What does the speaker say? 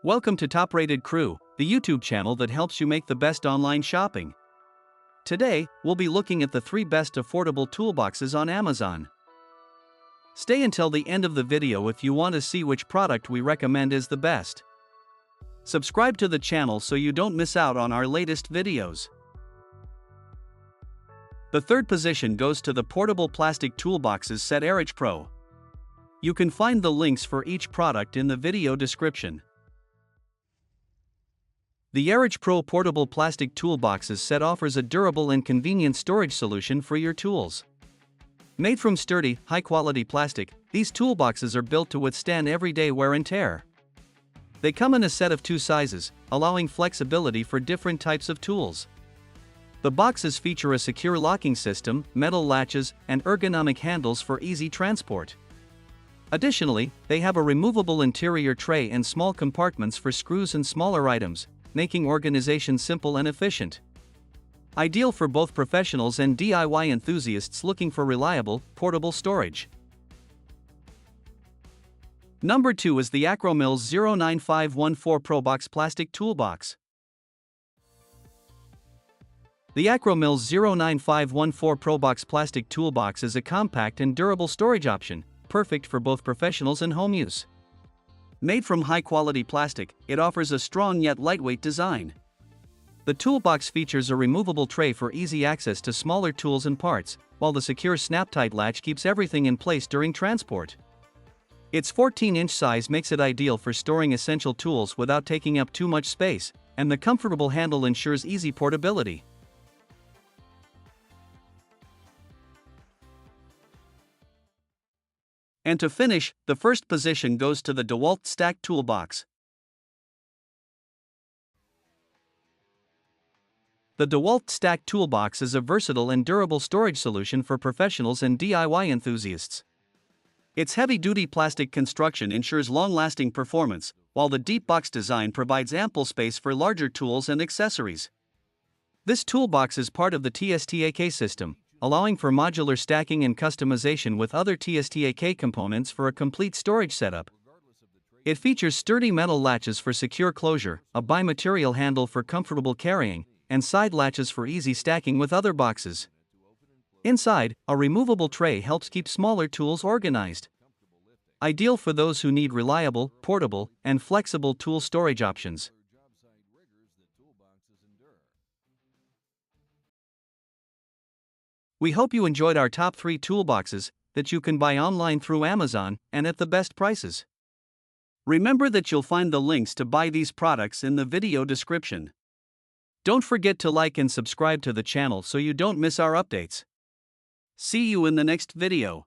Welcome to Top Rated Crew, the YouTube channel that helps you make the best online shopping. Today, we'll be looking at the 3 best affordable toolboxes on Amazon. Stay until the end of the video if you want to see which product we recommend is the best. Subscribe to the channel so you don't miss out on our latest videos. The third position goes to the portable plastic toolboxes set ARAGE Pro. You can find the links for each product in the video description. The ARAGE Pro portable plastic toolboxes set offers a durable and convenient storage solution for your tools. Made from sturdy, high-quality plastic, these toolboxes are built to withstand everyday wear and tear. They come in a set of 2 sizes, allowing flexibility for different types of tools. The boxes feature a secure locking system, metal latches, and ergonomic handles for easy transport. Additionally, they have a removable interior tray and small compartments for screws and smaller items, making organization simple and efficient. Ideal for both professionals and DIY enthusiasts looking for reliable, portable storage. Number 2 is the Acrom Mills 09514 ProBox Plastic Toolbox. The Acrom Mills 09514 ProBox Plastic Toolbox is a compact and durable storage option, perfect for both professionals and home use. Made from high-quality plastic, it offers a strong yet lightweight design. The toolbox features a removable tray for easy access to smaller tools and parts, while the secure snap-tight latch keeps everything in place during transport. Its 14-inch size makes it ideal for storing essential tools without taking up too much space, and the comfortable handle ensures easy portability. And to finish, the first position goes to the DeWalt Stack Toolbox. The DeWalt Stack Toolbox is a versatile and durable storage solution for professionals and DIY enthusiasts. Its heavy-duty plastic construction ensures long-lasting performance, while the deep box design provides ample space for larger tools and accessories. This toolbox is part of the TSTAK system, allowing for modular stacking and customization with other TSTAK components for a complete storage setup. It features sturdy metal latches for secure closure, a bi-material handle for comfortable carrying, and side latches for easy stacking with other boxes. Inside, a removable tray helps keep smaller tools organized. Ideal for those who need reliable, portable, and flexible tool storage options. We hope you enjoyed our top 3 toolboxes that you can buy online through Amazon and at the best prices. Remember that you'll find the links to buy these products in the video description. Don't forget to like and subscribe to the channel so you don't miss our updates. See you in the next video.